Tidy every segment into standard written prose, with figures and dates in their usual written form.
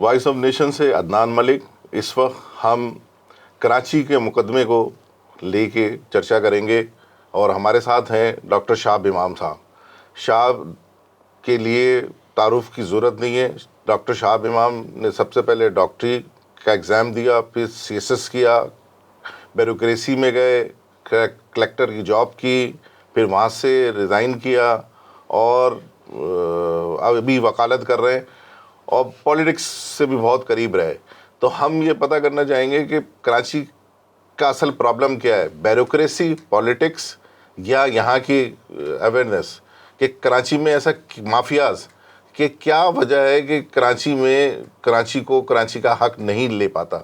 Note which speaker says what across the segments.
Speaker 1: Voice of nation سے عدنان ملک. اس وقت ہم کراچی کے مقدمے کو لے کے چرچا کریں گے اور ہمارے ساتھ ہیں ڈاکٹر شہاب امام صاحب. شہاب کے لیے تعارف کی ضرورت نہیں ہے. ڈاکٹر شہاب امام نے سب سے پہلے ڈاکٹری کا ایگزام دیا, پھر سی ایس ایس کیا, بیوروکریسی میں گئے, کلیکٹر کی جاب کی, پھر وہاں سے ریزائن کیا اور ابھی وکالت کر رہے ہیں اور پولیٹکس سے بھی بہت قریب رہے. تو ہم یہ پتہ کرنا چاہیں گے کہ کراچی کا اصل پرابلم کیا ہے, بیوروکریسی, پولیٹکس یا یہاں کی اویئرنیس, کہ کراچی میں ایسا مافیاز, کہ کیا وجہ ہے کہ کراچی کو کراچی کا حق نہیں لے پاتا.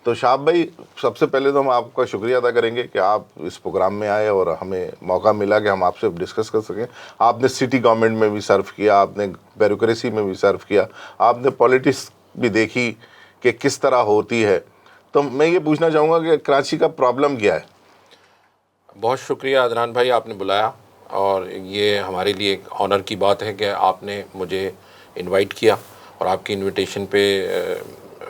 Speaker 1: تو شہاب بھائی, سب سے پہلے تو ہم آپ کا شکریہ ادا کریں گے کہ آپ اس پروگرام میں آئے اور ہمیں موقع ملا کہ ہم آپ سے ڈسکس کر سکیں. آپ نے سٹی گورنمنٹ میں بھی سرو کیا, آپ نے بیوروکریسی میں بھی سرو کیا, آپ نے پولیٹکس بھی دیکھی کہ کس طرح ہوتی ہے. تو میں یہ پوچھنا چاہوں گا کہ کراچی کا پرابلم کیا ہے؟
Speaker 2: بہت شکریہ عدنان بھائی, آپ نے بلایا اور یہ ہمارے لیے ایک آنر کی بات ہے کہ آپ نے مجھے انوائٹ کیا اور آپ کی انویٹیشن پہ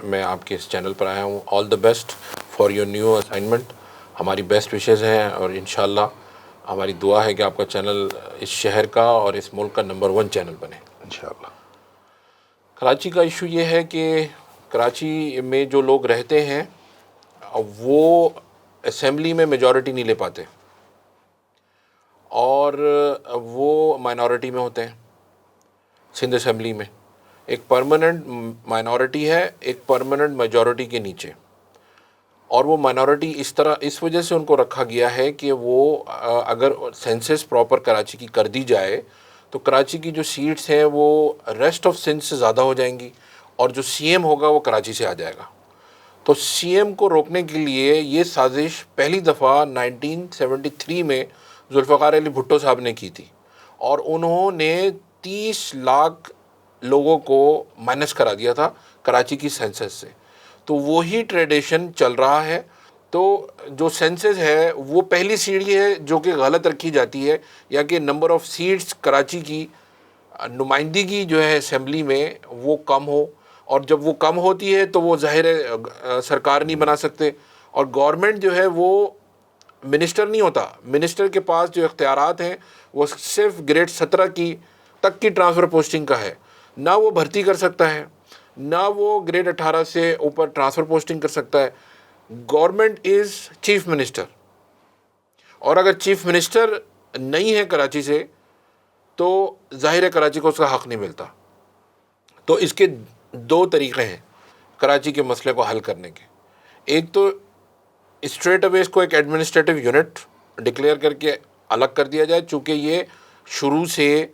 Speaker 2: میں آپ کے اس چینل پر آیا ہوں. All the best for your new assignment. ہماری بیسٹ وشیز ہیں اور انشاءاللہ ہماری دعا ہے کہ آپ کا چینل اس شہر کا اور اس ملک کا نمبر 1 چینل بنے
Speaker 1: انشاءاللہ.
Speaker 2: کراچی کا ایشو یہ ہے کہ کراچی میں جو لوگ رہتے ہیں وہ اسمبلی میں میجورٹی نہیں لے پاتے اور وہ مائنورٹی میں ہوتے ہیں. سندھ اسمبلی میں ایک پرماننٹ مائنورٹی ہے, ایک پرماننٹ میجورٹی کے نیچے, اور وہ مائنورٹی اس وجہ سے ان کو رکھا گیا ہے کہ وہ اگر سینسس پراپر کراچی کی کر دی جائے تو کراچی کی جو سیٹس ہیں وہ ریسٹ آف سندھ سے زیادہ ہو جائیں گی اور جو سی ایم ہوگا وہ کراچی سے آ جائے گا. تو سی ایم کو روکنے کے لیے یہ سازش پہلی دفعہ 1973 میں ذوالفقار علی بھٹو صاحب نے کی تھی اور انہوں نے 30 لاکھ لوگوں کو مائنس کرا دیا تھا کراچی کی سینسس سے. تو وہی ٹریڈیشن چل رہا ہے. تو جو سینسس ہے وہ پہلی سیڑھی ہے جو کہ غلط رکھی جاتی ہے, یا کہ نمبر آف سیٹس کراچی کی نمائندگی جو ہے اسمبلی میں وہ کم ہو, اور جب وہ کم ہوتی ہے تو وہ ظاہر سرکار نہیں بنا سکتے, اور گورنمنٹ جو ہے وہ منسٹر نہیں ہوتا. منسٹر کے پاس جو اختیارات ہیں وہ صرف گریڈ 17 تک کی ٹرانسفر پوسٹنگ کا ہے, نہ وہ بھرتی کر سکتا ہے, نہ وہ گریڈ 18 سے اوپر ٹرانسفر پوسٹنگ کر سکتا ہے. گورنمنٹ از چیف منسٹر, اور اگر چیف منسٹر نہیں ہے کراچی سے تو ظاہر کراچی کو اس کا حق نہیں ملتا. تو اس کے 2 طریقے ہیں کراچی کے مسئلے کو حل کرنے کے. ایک تو اسٹریٹ اوے اس کو ایک ایڈمنسٹریٹو یونٹ ڈکلیئر کر کے الگ کر دیا جائے, چونکہ یہ شروع سے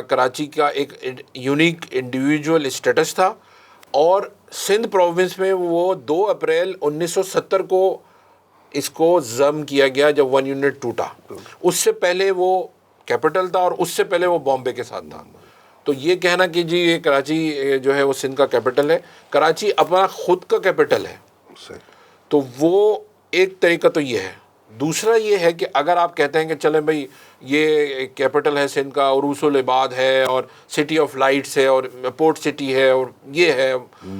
Speaker 2: کراچی کا ایک یونیک انڈیویجول اسٹیٹس تھا, اور سندھ پروونس میں وہ 2 اپریل 1970 کو اس کو ضم کیا گیا جب 1 یونٹ ٹوٹا. اس سے پہلے وہ کیپٹل تھا اور اس سے پہلے وہ بامبے کے ساتھ تھا. تو یہ کہنا کہ جی یہ کراچی جو ہے وہ سندھ کا کیپٹل ہے, کراچی اپنا خود کا کیپٹل ہے. تو وہ ایک طریقہ تو یہ ہے. دوسرا یہ ہے کہ اگر آپ کہتے ہیں کہ چلیں بھائی یہ کیپٹل ہے سندھ کا, عروس العباد ہے اور سٹی آف لائٹس ہے اور پورٹ سٹی ہے اور یہ ہے,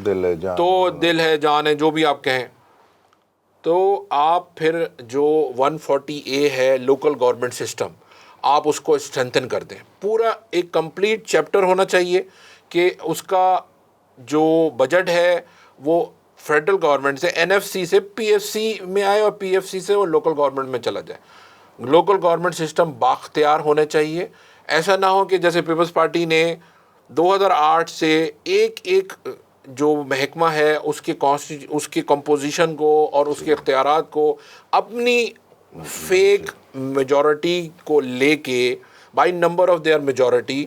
Speaker 1: دل ہے جان,
Speaker 2: تو دل ہے جان ہے, جو بھی آپ کہیں, تو آپ پھر جو 140A ہے لوکل گورنمنٹ سسٹم, آپ اس کو اسٹرینتھن کر دیں. پورا ایک کمپلیٹ چیپٹر ہونا چاہیے کہ اس کا جو بجٹ ہے وہ فیڈرل گورنمنٹ سے NFC سے PFC میں آئے اور PFC سے وہ لوکل گورنمنٹ میں چلا جائے. لوکل گورنمنٹ سسٹم بااختیار ہونا چاہیے. ایسا نہ ہو کہ جیسے پیپلز پارٹی نے 2008 سے ایک جو محکمہ ہے اس کی کمپوزیشن کو اور اس کے اختیارات کو اپنی فیک میجورٹی کو لے کے by number of their majority.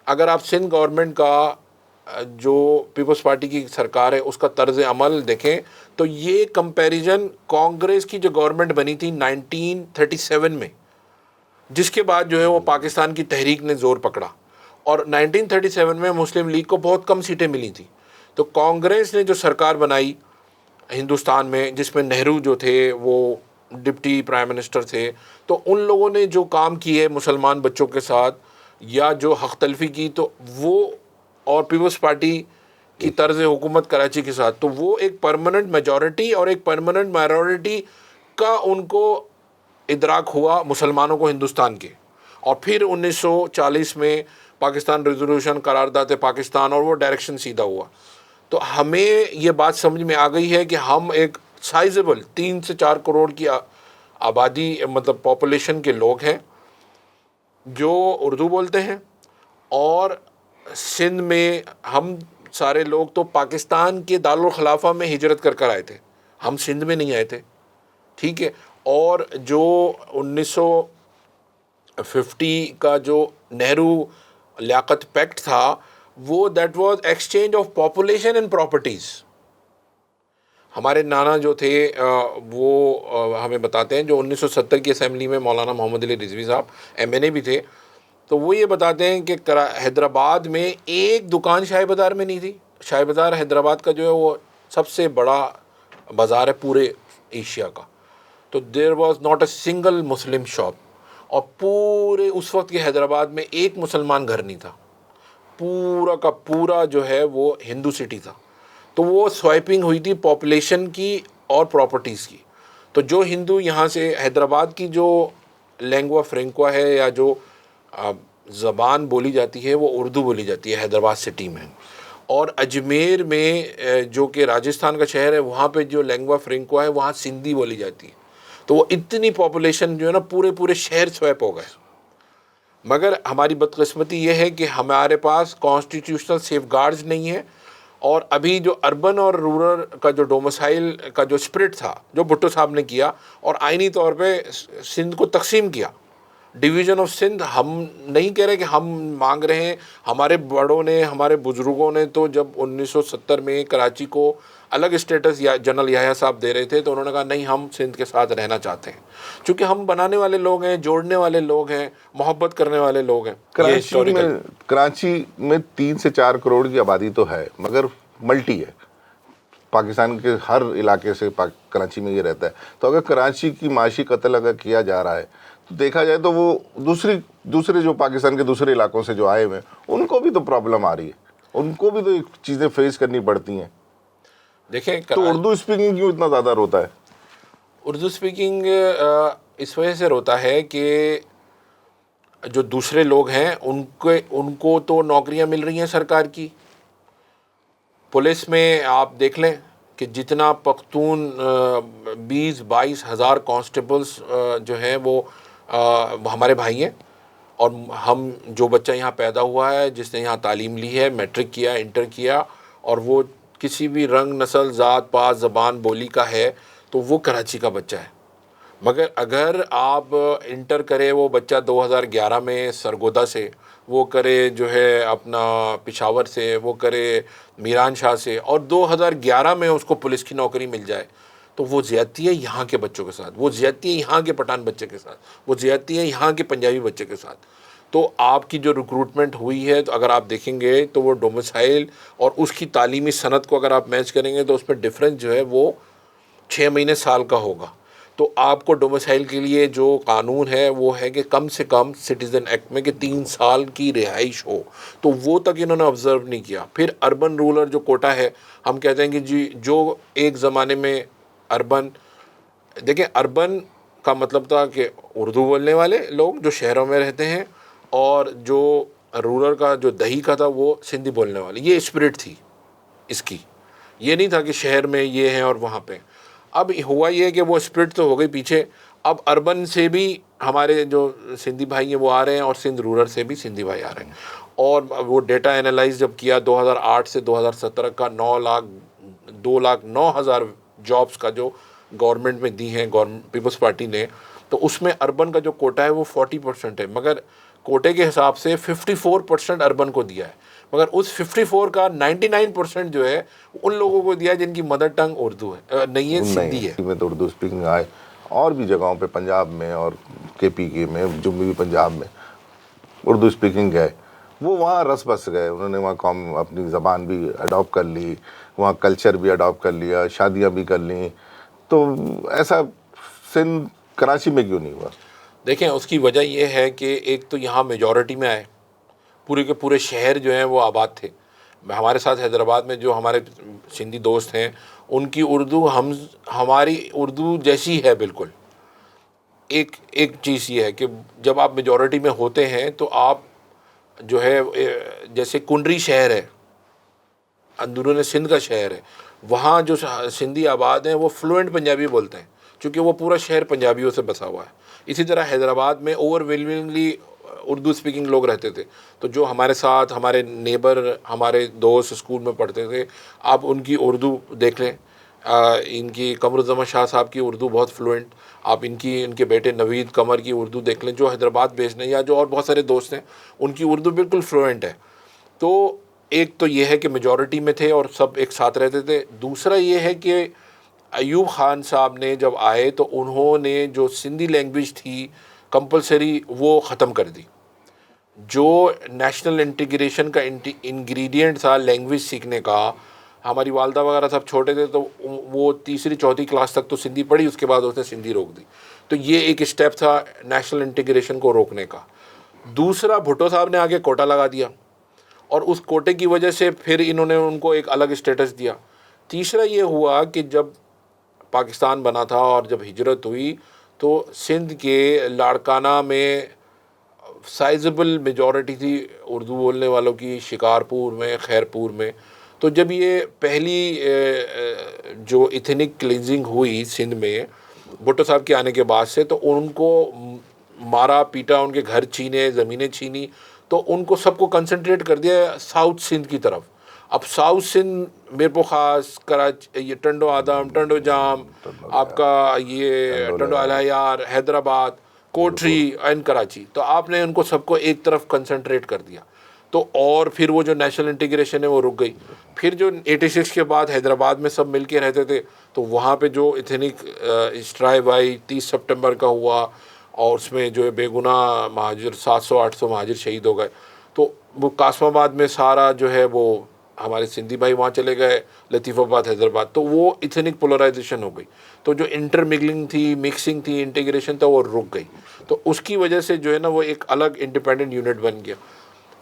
Speaker 2: اگر آپ سندھ گورنمنٹ کا جو پیپلز پارٹی کی سرکار ہے اس کا طرز عمل دیکھیں تو یہ کمپیریزن کانگریس کی جو گورنمنٹ بنی تھی 1937 میں, جس کے بعد جو ہے وہ پاکستان کی تحریک نے زور پکڑا, اور 1937 میں مسلم لیگ کو بہت کم سیٹیں ملی تھیں. تو کانگریس نے جو سرکار بنائی ہندوستان میں, جس میں نہرو جو تھے وہ ڈپٹی پرائم منسٹر تھے, تو ان لوگوں نے جو کام کیے مسلمان بچوں کے ساتھ یا جو حق تلفی کی, تو وہ اور پیپلز پارٹی کی طرز حکومت کراچی کے ساتھ. تو وہ ایک پرماننٹ میجورٹی اور ایک پرماننٹ مائنورٹی کا ان کو ادراک ہوا مسلمانوں کو ہندوستان کے. اور پھر 1940 میں پاکستان ریزولوشن، قرارداد پاکستان، اور وہ ڈائریکشن سیدھا ہوا. تو ہمیں یہ بات سمجھ میں آ گئی ہے کہ ہم ایک سائزبل 3 سے 4 کروڑ کی آبادی مطلب پاپولیشن کے لوگ ہیں جو اردو بولتے ہیں. اور سندھ میں ہم سارے لوگ تو پاکستان کے دارالخلافہ میں ہجرت کر آئے تھے، ہم سندھ میں نہیں آئے تھے. ٹھیک ہے. اور جو 1950 کا جو نہرو لیاقت پیکٹ تھا وہ that was exchange of population and properties. ہمارے نانا جو تھے وہ ہمیں بتاتے ہیں، جو 1970 کی اسمبلی میں مولانا محمد علی رضوی صاحب MNA بھی تھے، تو وہ یہ بتاتے ہیں کہ حیدرآباد میں ایک دکان شاہ بازار میں نہیں تھی. شاہ بازار حیدرآباد کا جو ہے وہ سب سے بڑا بازار ہے پورے ایشیا کا. تو there was not a single Muslim shop. اور پورے اس وقت کے حیدرآباد میں ایک مسلمان گھر نہیں تھا، پورا کا پورا جو ہے وہ ہندو سٹی تھا. تو وہ سوائپنگ ہوئی تھی پاپولیشن کی اور پراپرٹیز کی. تو جو ہندو یہاں سے حیدرآباد کی جو لینگوا فرینکوا ہے یا جو زبان بولی جاتی ہے وہ اردو بولی جاتی ہے حیدرآباد سٹی میں. اور اجمیر میں جو کہ راجستھان کا شہر ہے وہاں پہ جو لینگوا فرینکوا ہے وہاں سندھی بولی جاتی ہے. تو وہ اتنی پاپولیشن جو ہے نا پورے شہر سویپ ہو گئے. مگر ہماری بدقسمتی یہ ہے کہ ہمارے پاس کانسٹیٹیوشنل سیف گارڈز نہیں ہیں. اور ابھی جو اربن اور رورل کا جو ڈومسائل کا جو اسپرٹ تھا جو بھٹو صاحب نے کیا اور آئینی طور پہ سندھ کو تقسیم کیا، ڈویژن آف سندھ، ہم نہیں کہہ رہے کہ ہم مانگ رہے ہیں. ہمارے بڑوں نے، ہمارے بزرگوں نے تو جب 1970 میں کراچی کو الگ اسٹیٹس یا جنرل یحییٰ صاحب دے رہے تھے تو انہوں نے کہا نہیں، ہم سندھ کے ساتھ رہنا چاہتے ہیں، چونکہ ہم بنانے والے لوگ ہیں، جوڑنے والے لوگ ہیں، محبت کرنے والے لوگ ہیں.
Speaker 1: کراچی میں 3 سے 4 کروڑ کی آبادی تو ہے مگر ملٹی ہے. پاکستان کے ہر علاقے سے کراچی میں یہ رہتا ہے. تو اگر کراچی کی معاشی قتل اگر کیا جا رہا ہے تو دیکھا جائے تو وہ دوسرے جو پاکستان کے دوسرے علاقوں سے جو آئے ہوئے ہیں ان کو بھی تو پرابلم آ رہی ہے، ان کو بھی تو چیزیں فیس کرنی پڑتی ہیں.
Speaker 2: دیکھیں
Speaker 1: تو اردو اسپیکنگ کیوں اتنا زیادہ روتا ہے؟
Speaker 2: اردو اسپیکنگ اس وجہ سے روتا ہے کہ جو دوسرے لوگ ہیں ان کو تو نوکریاں مل رہی ہیں سرکار کی. پولیس میں آپ دیکھ لیں کہ جتنا پختون 20-22 ہزار کانسٹیبلز جو ہیں وہ ہمارے بھائی ہیں. اور ہم جو بچہ یہاں پیدا ہوا ہے، جس نے یہاں تعلیم لی ہے، میٹرک کیا، انٹر کیا، اور وہ کسی بھی رنگ، نسل، ذات پات، زبان، بولی کا ہے تو وہ کراچی کا بچہ ہے. مگر اگر آپ انٹر کرے وہ بچہ 2011 میں سرگودا سے، وہ کرے جو ہے اپنا پشاور سے، وہ کرے میران شاہ سے، اور 2011 میں اس کو پولیس کی نوکری مل جائے، تو وہ زیادتی ہے یہاں کے بچوں کے ساتھ، وہ زیادتی ہے یہاں کے پٹھان بچے کے ساتھ، وہ زیادتی ہے یہاں کے پنجابی بچے کے ساتھ. تو آپ کی جو ریکروٹمنٹ ہوئی ہے تو اگر آپ دیکھیں گے تو وہ ڈومسائل اور اس کی تعلیمی صنعت کو اگر آپ میچ کریں گے تو اس میں ڈفرینس جو ہے وہ 6 مہینے سال کا ہوگا. تو آپ کو ڈومسائل کے لیے جو قانون ہے وہ ہے کہ کم سے کم سٹیزن ایکٹ میں کہ 3 سال کی رہائش ہو، تو وہ تک انہوں نے آبزرو نہیں کیا. پھر اربن رورل جو کوٹا ہے، ہم کہتے ہیں کہ جی جو ایک زمانے میں اربن، دیکھیں اربن کا مطلب تھا کہ اردو بولنے والے لوگ جو شہروں میں رہتے ہیں، اور جو رورل کا جو دیہی کا تھا وہ سندھی بولنے والے. یہ اسپرٹ تھی اس کی، یہ نہیں تھا کہ شہر میں یہ ہیں اور وہاں پہ. اب ہوا یہ کہ وہ اسپرٹ تو ہو گئی پیچھے. اب اربن سے بھی ہمارے جو سندھی بھائی ہیں وہ آ رہے ہیں، اور سندھ رورل سے بھی سندھی بھائی آ رہے ہیں. اور وہ ڈیٹا انالائز جب کیا 2008 سے 2017 کا 2,09,000 جابس کا جو گورنمنٹ میں دی ہیں پیپلز پارٹی نے، تو اس میں اربن کا جو کوٹا ہے وہ 40% ہے. مگر کوٹے کے حساب سے 54% اربن کو دیا ہے، مگر اس 54 کا 99% جو ہے ان لوگوں کو دیا جن کی مدر ٹنگ اردو ہے، نہیں ہے، سندھی ہے.
Speaker 1: میں تو اردو اسپیکنگ آئے اور بھی جگہوں پہ، پنجاب میں اور KPK میں، جنوبی پنجاب میں اردو اسپیکنگ گئے، وہ وہاں رس بس گئے. انہوں نے وہاں اپنی زبان بھی اڈاپٹ کر لی، وہاں کلچر بھی اڈاپٹ کر لیا، شادیاں بھی کر لیں. تو ایسا سندھ کراچی میں کیوں نہیں ہوا؟
Speaker 2: دیکھیں اس کی وجہ یہ ہے کہ ایک تو یہاں میجورٹی میں آئے، پورے کے پورے شہر جو ہیں وہ آباد تھے. ہمارے ساتھ حیدرآباد میں جو ہمارے سندھی دوست ہیں ان کی اردو ہماری اردو جیسی ہے بالکل. ایک چیز یہ ہے کہ جب آپ میجورٹی میں ہوتے ہیں تو آپ جو ہے جیسے کنڈری شہر ہے, اندرون سندھ کا شہر ہے, وہاں جو سندھی آباد ہیں وہ فلوئنٹ پنجابی بولتے ہیں چونکہ وہ پورا شہر پنجابیوں سے بسا ہوا ہے. اسی طرح حیدرآباد میں اوور ویلمنگلی اردو اسپیکنگ لوگ رہتے تھے. تو جو ہمارے ساتھ ہمارے نیبر ہمارے دوست اسکول میں پڑھتے تھے, آپ ان کی اردو دیکھ لیں, ان کی قمر الزمان شاہ صاحب کی اردو بہت فلوئنٹ, آپ ان کے بیٹے نوید قمر کی اردو دیکھ لیں جو حیدرآباد بیسڈ ہیں, یا جو اور بہت سارے دوست ہیں ان کی اردو بالکل فلوئنٹ ہے. تو ایک تو یہ ہے کہ میجورٹی میں تھے اور سب ایک ساتھ رہتے تھے. دوسرا یہ ہے کہ ایوب خان صاحب نے جب آئے تو انہوں نے جو سندھی لینگویج تھی کمپلسری وہ ختم کر دی. جو نیشنل انٹیگریشن کا انگریڈینٹ تھا لینگویج سیکھنے کا, ہماری والدہ وغیرہ سب چھوٹے تھے تو وہ تیسری چوتھی کلاس تک تو سندھی پڑھی, اس کے بعد اس نے سندھی روک دی. تو یہ ایک اسٹیپ تھا نیشنل انٹیگریشن کو روکنے کا. دوسرا بھٹو صاحب نے آگے کوٹا لگا دیا اور اس کوٹے کی وجہ سے پھر انہوں نے ان کو ایک الگ اسٹیٹس دیا. تیسرا یہ ہوا کہ جب پاکستان بنا تھا اور جب ہجرت ہوئی تو سندھ کے لاڑکانہ میں سائزبل میجورٹی تھی اردو بولنے والوں کی, شکارپور میں, خیرپور میں. تو جب یہ پہلی جو ایتھنک کلینزنگ ہوئی سندھ میں بھٹو صاحب کے آنے کے بعد سے, تو ان کو مارا پیٹا, ان کے گھر چھینے, زمینیں چھینی, تو ان کو سب کو کنسنٹریٹ کر دیا ساؤتھ سندھ کی طرف. اب ساؤتھ سندھ میرپور خاص, کراچی, یہ ٹنڈو آدم, ٹنڈو جام, آپ کا یہ ٹنڈو الہیار, حیدرآباد, کوٹری اینڈ کراچی, تو آپ نے ان کو سب کو ایک طرف کنسنٹریٹ کر دیا. تو اور پھر وہ جو نیشنل انٹیگریشن ہے وہ رک گئی. پھر جو 86 کے بعد حیدرآباد میں سب مل کے رہتے تھے تو وہاں پہ جو ایتھنک اسٹرائیو آئی 30 سپٹمبر کا ہوا, اور اس میں جو ہے بے گناہ مہاجر 700-800 مہاجر شہید ہو گئے. تو وہ قاسم آباد میں سارا جو ہے وہ ہمارے سندھی بھائی وہاں چلے گئے, لطیف آباد, حیدرآباد, تو وہ ایتھنک پولرائزیشن ہو گئی. تو جو انٹر مگلنگ تھی, مکسنگ تھی, انٹیگریشن تھا, وہ رک گئی. تو اس کی وجہ سے جو ہے نا وہ ایک الگ انڈیپینڈنٹ یونٹ بن گیا.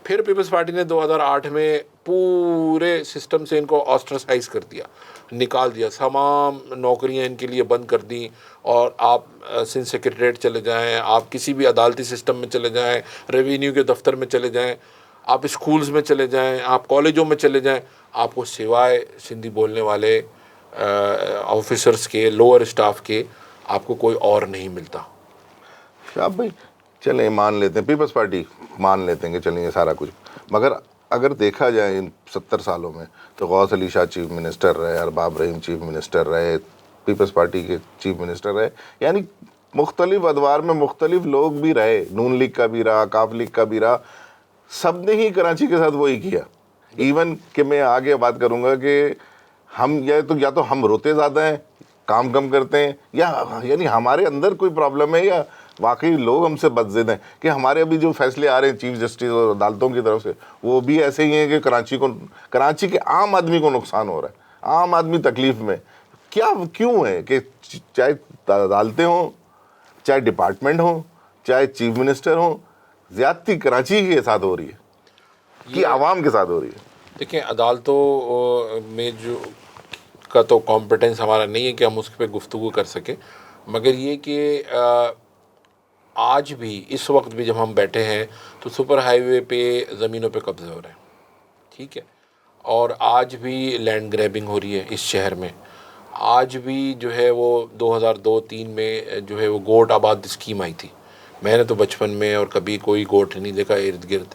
Speaker 2: پھر پیپلز پارٹی نے 2008 میں پورے سسٹم سے ان کو آسٹرسائز کر دیا, نکال دیا, تمام نوکریاں ان کے لیے بند کر دیں, اور آپ سندھ سیکریٹریٹ چلے جائیں, آپ کسی بھی عدالتی سسٹم میں چلے جائیں, ریونیو کے دفتر میں چلے جائیں, آپ اسکولز میں چلے جائیں, آپ کالجوں میں چلے جائیں, آپ کو سوائے سندھی بولنے والے آفیسرز کے, لوور اسٹاف کے, آپ کو کوئی اور نہیں ملتا.
Speaker 1: شاہب بھائی چلیں مان لیتے ہیں, پیپلز پارٹی مان لیتے ہیں کہ چلیں یہ سارا کچھ, مگر اگر دیکھا جائے ان 70 سالوں میں تو غوث علی شاہ چیف منسٹر رہے, ارباب رحیم چیف منسٹر رہے, پیپلز پارٹی کے چیف منسٹر رہے, یعنی مختلف ادوار میں مختلف لوگ بھی رہے, نون لیگ کا بھی رہا, کاف لیگ کا بھی رہا, سب نے ہی کراچی کے ساتھ وہی کیا. ایون کہ میں آگے بات کروں گا کہ ہم یا تو ہم روتے زیادہ ہیں, کام کم کرتے ہیں, یا یعنی ہمارے اندر کوئی پرابلم ہے, یا واقعی لوگ ہم سے بدزد ہیں کہ ہمارے ابھی جو فیصلے آ رہے ہیں چیف جسٹس اور عدالتوں کی طرف سے وہ بھی ایسے ہی ہیں کہ کراچی کے عام آدمی کو نقصان ہو رہا ہے, عام آدمی تکلیف میں. کیوں ہے کہ چاہے عدالتیں ہوں, چاہے ڈپارٹمنٹ ہوں, چاہے چیف منسٹر ہوں, زیادتی کراچی کے ساتھ ہو رہی ہے کہ عوام کے ساتھ ہو رہی ہے؟
Speaker 2: دیکھیں عدالتوں میں جو کا تو کمپٹنس ہمارا نہیں ہے کہ ہم اس پہ گفتگو کر سکیں, مگر یہ کہ آج بھی اس وقت بھی جب ہم بیٹھے ہیں تو سپر ہائی وے پہ زمینوں پہ قبضے ہو رہے ہیں, ٹھیک ہے, اور آج بھی لینڈ گریبنگ ہو رہی ہے اس شہر میں. آج بھی جو ہے وہ 2002-03 میں جو ہے وہ گوٹ آباد اسکیم آئی تھی. میں نے تو بچپن میں اور کبھی کوئی گوٹ نہیں دیکھا ارد گرد,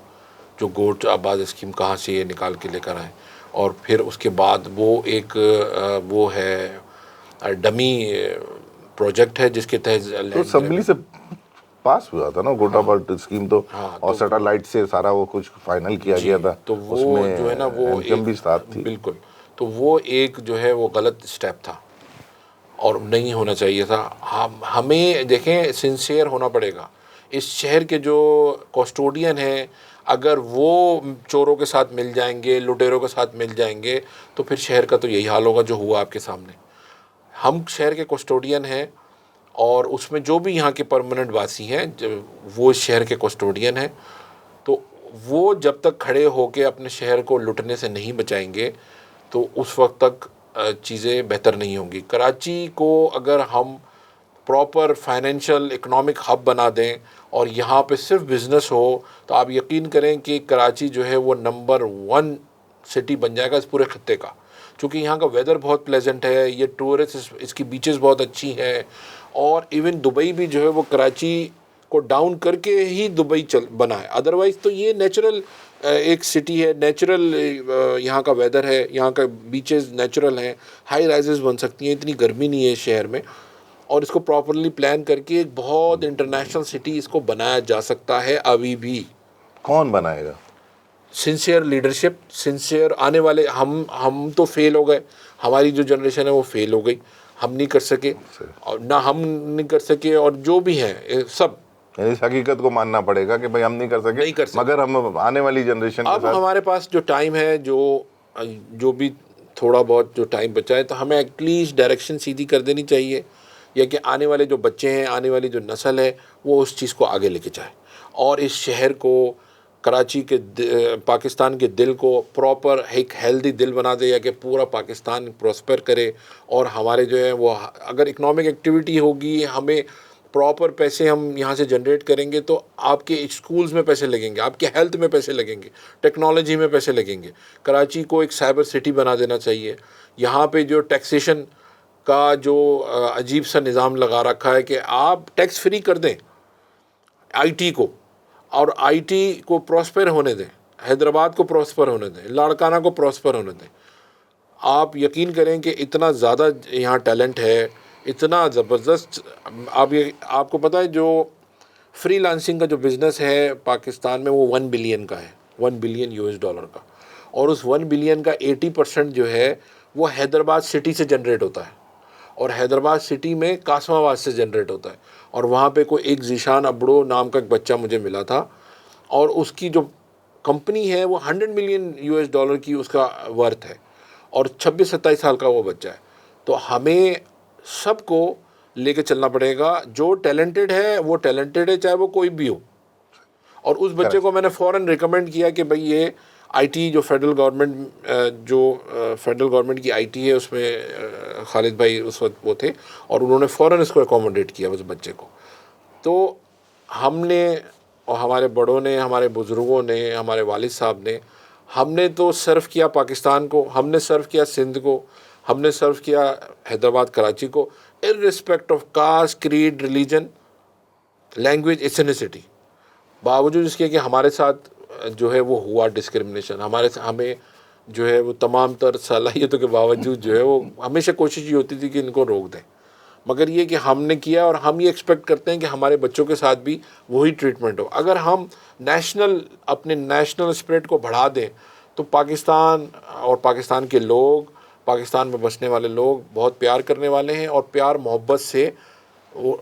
Speaker 2: جو گوٹ آباد اسکیم کہاں سے یہ نکال کے لے کر آئے. اور پھر اس کے بعد وہ ایک وہ ہے ڈمی پروجیکٹ ہے جس کے تحت
Speaker 1: تو اسمبلی سے پاس ہوا تھا نا گوٹ آباد اسکیم, تو اور سیٹلائٹ سے سارا وہ کچھ فائنل کیا گیا تھا,
Speaker 2: تو وہ جو ہے نا وہ
Speaker 1: انکم بھی ساتھ تھی.
Speaker 2: بالکل, تو وہ ایک جو ہے وہ غلط اسٹیپ تھا اور نہیں ہونا چاہیے تھا. ہمیں دیکھیں سنسیئر ہونا پڑے گا. اس شہر کے جو کوسٹوڈین ہیں اگر وہ چوروں کے ساتھ مل جائیں گے, لٹیروں کے ساتھ مل جائیں گے, تو پھر شہر کا تو یہی حال ہوگا جو ہوا آپ کے سامنے. ہم شہر کے کوسٹوڈین ہیں, اور اس میں جو بھی یہاں کے پرماننٹ واسی ہیں وہ اس شہر کے کوسٹوڈین ہیں, تو وہ جب تک کھڑے ہو کے اپنے شہر کو لٹنے سے نہیں بچائیں گے تو اس وقت تک چیزیں بہتر نہیں ہوں گی. کراچی کو اگر ہم پراپر فائنینشیل اکنامک ہب بنا دیں اور یہاں پہ صرف بزنس ہو تو آپ یقین کریں کہ کراچی جو ہے وہ نمبر 1 سٹی بن جائے گا اس پورے خطے کا. چونکہ یہاں کا ویدر بہت پلیزنٹ ہے, یہ ٹورسٹ, اس کی بیچز بہت اچھی ہیں, اور ایون دبئی بھی جو ہے وہ کراچی کو ڈاؤن کر کے ہی دبئی بنا ہے. ادروائز تو یہ نیچرل ایک سٹی ہے, نیچرل یہاں کا ویدر ہے, یہاں کا بیچز نیچرل ہیں, ہائی رائزز بن سکتی ہیں, اتنی گرمی نہیں ہے اس شہر میں, اور اس کو پراپرلی پلان کر کے ایک بہت انٹرنیشنل سٹی اس کو بنایا جا سکتا ہے ابھی بھی.
Speaker 1: کون بنائے گا؟
Speaker 2: سنسیئر لیڈرشپ, سنسیئر آنے والے. ہم تو فیل ہو گئے, ہماری جو جنریشن ہے وہ فیل ہو گئی, ہم نہیں کر سکے, اور نہ ہم نہیں کر سکے, اور جو بھی ہیں سب.
Speaker 1: یعنی اس حقیقت کو ماننا پڑے گا کہ بھائی ہم نہیں کر سکے, مگر ہم آنے والی جنریشن کے
Speaker 2: اب
Speaker 1: ساتھ.
Speaker 2: ہمارے پاس جو ٹائم ہے, جو بھی تھوڑا بہت جو ٹائم بچا ہے, تو ہمیں ایٹ لیسٹ ڈائریکشن سیدھی کر دینی چاہیے, یا کہ آنے والے جو بچے ہیں, آنے والی جو نسل ہے, وہ اس چیز کو آگے لے کے جائے, اور اس شہر کو, کراچی کے, پاکستان کے دل کو پراپر ایک ہیلدی دل بنا دے, یا کہ پورا پاکستان پروسپر کرے. اور ہمارے جو ہے وہ, اگر اکنامک ایکٹیویٹی ہوگی, ہمیں پراپر پیسے ہم یہاں سے جنریٹ کریں گے, تو آپ کے اسکولز میں پیسے لگیں گے, آپ کے ہیلتھ میں پیسے لگیں گے, ٹیکنالوجی میں پیسے لگیں گے. کراچی کو ایک سائبر سٹی بنا دینا چاہیے. یہاں پہ جو ٹیکسیشن کا جو عجیب سا نظام لگا رکھا ہے کہ آپ ٹیکس فری کر دیں آئی ٹی کو, اور آئی ٹی کو پروسپر ہونے دیں, حیدرآباد کو پروسپر ہونے دیں, لاڑکانہ کو پروسپر ہونے دیں. آپ یقین کریں کہ اتنا زیادہ یہاں ٹیلنٹ ہے, اتنا زبردست. آپ کو پتہ ہے جو فری لانسنگ کا جو بزنس ہے پاکستان میں, وہ 1 بلین کا ہے, 1 بلین US ڈالر کا, اور اس 1 بلین کا 80% جو ہے وہ حیدرآباد سٹی سے جنریٹ ہوتا ہے, اور حیدرآباد سٹی میں قاسم آباد سے جنریٹ ہوتا ہے. اور وہاں پہ کوئی ایک ذیشان ابڑو نام کا ایک بچہ مجھے ملا تھا, اور اس کی جو کمپنی ہے وہ 100 ملین US ڈالر کی اس کا ورتھ ہے, اور 26-27 سال کا وہ بچہ ہے. تو ہمیں سب کو لے کے چلنا پڑے گا, جو ٹیلنٹڈ ہے وہ ٹیلنٹڈ ہے, چاہے وہ کوئی بھی ہو. اور اس بچے کو میں نے فوراً ریکمینڈ کیا کہ بھئی یہ آئی ٹی جو فیڈرل گورنمنٹ کی آئی ٹی ہے, اس میں خالد بھائی اس وقت وہ تھے, اور انہوں نے فوراً اس کو اکوموڈیٹ کیا اس بچے کو. تو ہم نے, اور ہمارے بڑوں نے, ہمارے بزرگوں نے, ہمارے والد صاحب نے, ہم نے تو سرو کیا پاکستان کو, ہم نے سرو کیا سندھ کو, ہم نے سرو کیا حیدرآباد کراچی کو, irrespective of caste, creed, religion, language, ethnicity. باوجود اس کے کہ ہمارے ساتھ جو ہے وہ ہوا ڈسکرمنیشن, ہمیں جو ہے وہ تمام تر صلاحیتوں کے باوجود جو ہے وہ ہمیشہ کوشش یہ ہوتی تھی کہ ان کو روک دیں. مگر یہ کہ ہم نے کیا, اور ہم یہ ایکسپیکٹ کرتے ہیں کہ ہمارے بچوں کے ساتھ بھی وہی ٹریٹمنٹ ہو. اگر ہم اپنے نیشنل اسپرٹ کو بڑھا دیں تو پاکستان اور پاکستان کے لوگ, پاکستان میں بسنے والے لوگ بہت پیار کرنے والے ہیں, اور پیار محبت سے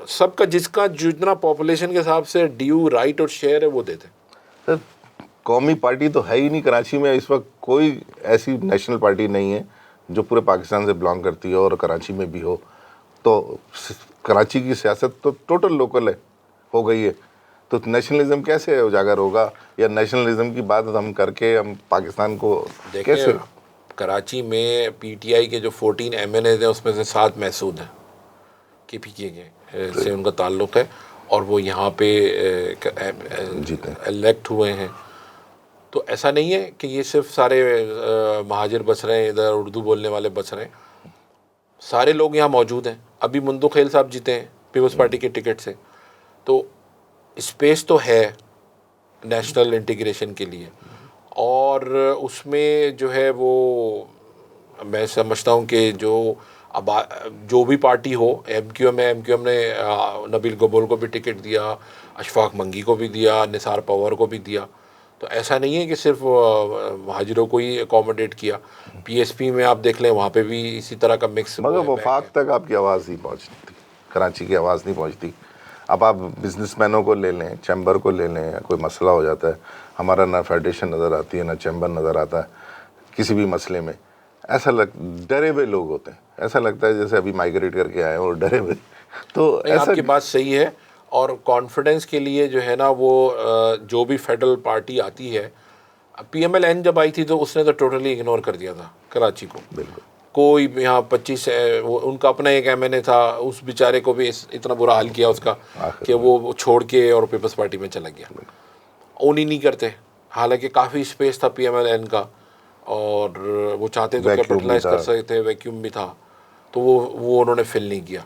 Speaker 2: سب کا, جس کا جتنا پاپولیشن کے حساب سے ڈیو رائٹ اور شیئر ہے وہ دیتے ہیں.
Speaker 1: سر قومی پارٹی تو ہے ہی نہیں کراچی میں اس وقت, کوئی ایسی نیشنل پارٹی نہیں ہے جو پورے پاکستان سے بلانگ کرتی ہے اور کراچی میں بھی ہو. تو کراچی کی سیاست تو ٹوٹل لوکل ہو گئی ہے, تو نیشنلزم کیسے اجاگر ہوگا, یا نیشنلزم کی بات ہم کر کے ہم پاکستان کو کیسے؟
Speaker 2: کراچی میں پی ٹی آئی کے جو 14 MNAs ہیں اس میں سے 7 محسود ہیں, کے پی کے سے ان کا تعلق ہے, اور وہ یہاں پہ الیکٹ ہوئے ہیں. تو ایسا نہیں ہے کہ یہ صرف سارے مہاجر بس رہے ہیں, ادھر اردو بولنے والے بس رہے ہیں, سارے لوگ یہاں موجود ہیں. ابھی منتو خیل صاحب جیتے ہیں پیپلز پارٹی کے ٹکٹ سے, تو اسپیس تو ہے نیشنل انٹیگریشن کے لیے. اور اس میں جو ہے وہ میں سمجھتا ہوں کہ جو بھی پارٹی ہو, ایم کیو ایم نے نبیل گبول کو بھی ٹکٹ دیا, اشفاق منگی کو بھی دیا, نثار پوار کو بھی دیا. تو ایسا نہیں ہے کہ صرف مہاجروں کو ہی اکوموڈیٹ کیا. پی ایس پی میں آپ دیکھ لیں, وہاں پہ بھی اسی طرح کا مکس.
Speaker 1: مگر وفاق تک آپ کی آواز نہیں پہنچتی, کراچی کی آواز نہیں پہنچتی. اب آپ بزنس مینوں کو لے لیں, چیمبر کو لے لیں, کوئی مسئلہ ہو جاتا ہے, ہمارا نہ فیڈریشن نظر آتی ہے, نہ چیمبر نظر آتا ہے کسی بھی مسئلے میں. ایسا ڈرے ہوئے لوگ ہوتے ہیں, ایسا لگتا ہے جیسے ابھی مائگریٹ کر کے آئے اور ڈرے ہوئے. تو
Speaker 2: آپ کی بات صحیح ہے, اور کانفیڈنس کے لیے جو ہے نا وہ جو بھی فیڈرل پارٹی آتی ہے, PMLN جب آئی تھی تو اس نے تو ٹوٹلی اگنور کر دیا تھا کراچی کو.
Speaker 1: بالکل.
Speaker 2: کوئی یہاں 25 ان کا اپنا ایک MNA تھا, اس بیچارے کو بھی اتنا برا حال کیا اس کا کہ وہ چھوڑ کے اور پیپلز پارٹی میں چلا گیا. اون ہی نہیں کرتے, حالانکہ کافی اسپیس تھا PMLN کا, اور وہ چاہتے تو کیپٹلائز کر سکتے تھے, ویکیوم بھی تھا, تو وہ انہوں نے فل نہیں کیا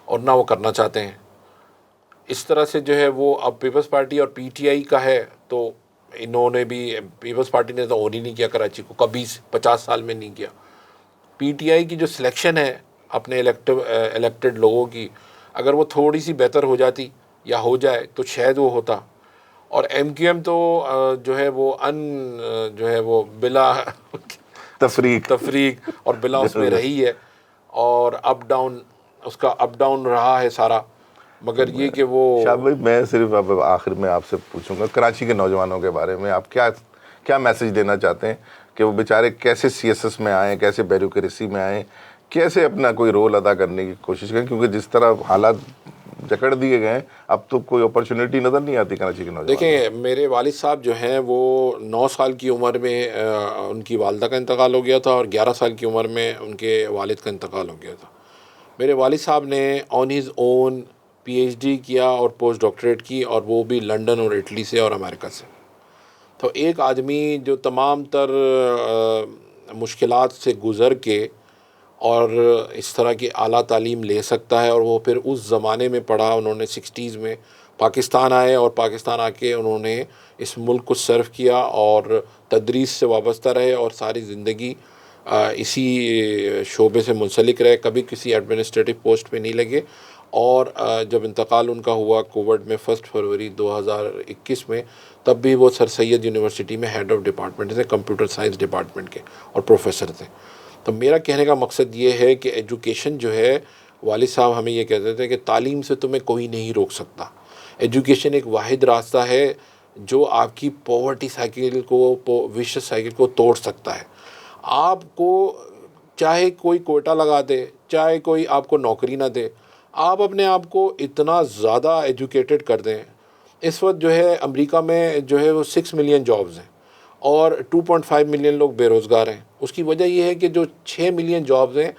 Speaker 2: اور نہ وہ کرنا چاہتے ہیں. اس طرح سے جو ہے وہ اب پیپلز پارٹی اور PTI کا ہے, تو انہوں نے بھی, پیپلز پارٹی نے تو اون ہی نہیں کیا کراچی کو, کبھی 50 سال میں نہیں کیا. PTI کی جو سلیکشن ہے اپنے الیکٹڈ لوگوں کی, اگر وہ تھوڑی سی بہتر ہو جاتی یا ہو جائے تو شاید وہ ہوتا. اور MQM تو جو ہے وہ جو ہے وہ بلا تفریق اور بلا اس میں رہی ہے, اور اپ ڈاؤن, اس کا اپ ڈاؤن رہا ہے سارا. مگر یہ کہ وہ
Speaker 1: شاہ بھائی, میں صرف اب آخر میں آپ سے پوچھوں گا کراچی کے نوجوانوں کے بارے میں, آپ کیا میسج دینا چاہتے ہیں کہ وہ بیچارے کیسے CSS میں آئیں, کیسے بیوروکریسی میں آئیں, کیسے اپنا کوئی رول ادا کرنے کی کوشش کریں, کیونکہ جس طرح حالات جکڑ دیے گئے ہیں اب تو کوئی اپرچونیٹی نظر نہیں آتی کراچی کے نوجوانوں.
Speaker 2: دیکھیں, میرے والد صاحب جو ہیں وہ 9 سال کی عمر میں ان کی والدہ کا انتقال ہو گیا تھا, اور 11 سال کی عمر میں ان کے والد کا انتقال ہو گیا تھا. میرے والد صاحب نے آن ہز اون PhD کیا اور پوسٹ ڈاکٹریٹ کی, اور وہ بھی لنڈن اور اٹلی سے اور امریکہ سے. تو ایک آدمی جو تمام تر مشکلات سے گزر کے اور اس طرح کی اعلیٰ تعلیم لے سکتا ہے, اور وہ پھر اس زمانے میں پڑھا, انہوں نے 60s میں پاکستان آئے, اور پاکستان آ کے انہوں نے اس ملک کو سرو کیا اور تدریس سے وابستہ رہے, اور ساری زندگی اسی شعبے سے منسلک رہے, کبھی کسی ایڈمنسٹریٹو پوسٹ پہ نہیں لگے. اور جب انتقال ان کا ہوا کووڈ میں 1 فروری 2021 میں, تب بھی وہ سر سید یونیورسٹی میں ہیڈ آف ڈپارٹمنٹ تھے, کمپیوٹر سائنس ڈپارٹمنٹ کے, اور پروفیسر تھے. تو میرا کہنے کا مقصد یہ ہے کہ ایجوکیشن جو ہے, والد صاحب ہمیں یہ کہتے تھے کہ تعلیم سے تمہیں کوئی نہیں روک سکتا. ایجوکیشن ایک واحد راستہ ہے جو آپ کی پاورٹی سائیکل کو, ویشس سائیکل کو توڑ سکتا ہے. آپ کو چاہے کوئی کوٹا لگا دے, چاہے کوئی آپ کو نوکری نہ دے, آپ اپنے آپ کو اتنا زیادہ ایجوکیٹڈ کر دیں. اس وقت جو ہے امریکہ میں جو ہے وہ 6 ملین جابز ہیں, اور 2.5 ملین لوگ بے روزگار ہیں. اس کی وجہ یہ ہے کہ جو 6 ملین جابز ہیں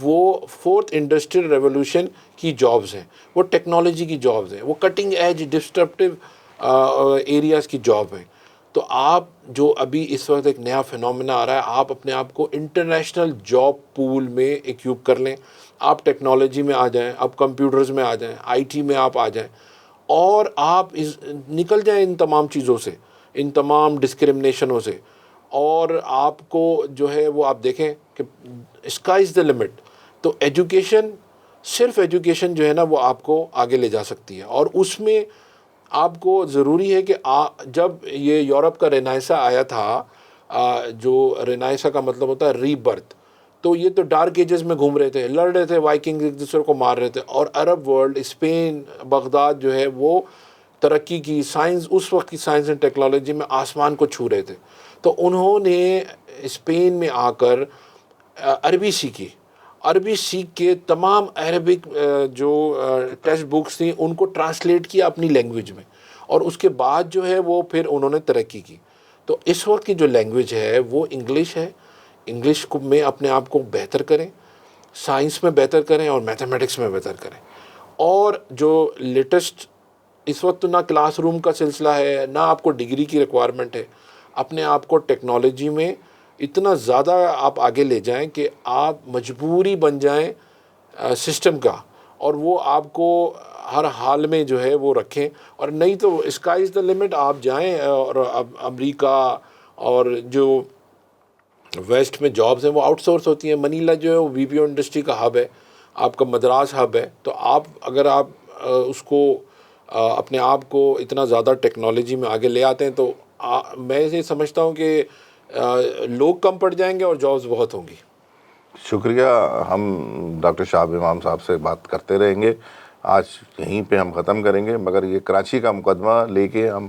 Speaker 2: وہ 4th انڈسٹریل ریولوشن کی جابز ہیں, وہ ٹیکنالوجی کی جابز ہیں, وہ کٹنگ ایج ڈسٹرپٹیو ایریاز کی جاب ہیں. تو آپ جو ابھی اس وقت ایک نیا فینومینا آ رہا ہے, آپ اپنے آپ کو انٹرنیشنل جاب پول میں ایکیوپ کر لیں. آپ ٹیکنالوجی میں آ جائیں, آپ کمپیوٹرز میں آ جائیں, IT میں آپ آ جائیں, اور آپ نکل جائیں ان تمام چیزوں سے, ان تمام ڈسکرمنیشنوں سے. اور آپ کو جو ہے وہ آپ دیکھیں کہ اسکائی از دا لمٹ. تو ایجوکیشن, صرف ایجوکیشن جو ہے نا وہ آپ کو آگے لے جا سکتی ہے. اور اس میں آپ کو ضروری ہے کہ جب یہ یورپ کا رینائسا آیا تھا, جو رینائسا کا مطلب ہوتا ہے ری برتھ, تو یہ تو ڈارک ایجز میں گھوم رہے تھے, لڑ رہے تھے, وائکنگ ایک دوسرے کو مار رہے تھے, اور عرب ورلڈ, اسپین, بغداد جو ہے وہ ترقی کی, سائنس, اس وقت کی سائنس اینڈ ٹیکنالوجی میں آسمان کو چھو رہے تھے. تو انہوں نے اسپین میں آ کر عربی سیکھی, عربی سیکھ کے تمام عربک جو ٹیکسٹ بکس تھیں ان کو ٹرانسلیٹ کیا اپنی لینگویج میں, اور اس کے بعد جو ہے وہ پھر انہوں نے ترقی کی. تو اس وقت کی جو لینگویج ہے وہ انگلش ہے. انگلش میں اپنے آپ کو بہتر کریں, سائنس میں بہتر کریں, اور میتھمیٹکس میں بہتر کریں. اور جو لیٹسٹ اس وقت نہ کلاس روم کا سلسلہ ہے, نہ آپ کو ڈگری کی ریکوائرمنٹ ہے, اپنے آپ کو ٹیکنالوجی میں اتنا زیادہ آپ آگے لے جائیں کہ آپ مجبوری بن جائیں سسٹم کا, اور وہ آپ کو ہر حال میں جو ہے وہ رکھیں. اور نہیں تو اسکائی از دا لمٹ, آپ جائیں. اور امریکہ اور جو ویسٹ میں جابز ہیں وہ آؤٹ سورس ہوتی ہیں. منیلا جو ہے وہ BPO انڈسٹری کا ہب ہے, آپ کا مدراس ہب ہے. تو آپ اگر آپ اس کو اپنے آپ کو اتنا زیادہ ٹیکنالوجی میں آگے لے آتے ہیں, تو میں یہ سمجھتا ہوں کہ لوگ کم پڑ جائیں گے اور جابز بہت ہوں گی.
Speaker 1: شکریہ. ہم ڈاکٹر شہاب امام صاحب سے بات کرتے رہیں گے. آج یہیں پہ ہم ختم کریں گے, مگر یہ کراچی کا مقدمہ لے کے ہم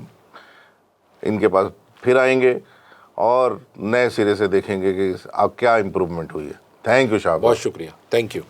Speaker 1: ان کے پاس پھر آئیں گے اور نئے سرے سے دیکھیں گے کہ اب کیا امپروومنٹ ہوئی ہے. تھینک یو شہاب.
Speaker 2: بہت شکریہ. Thank you.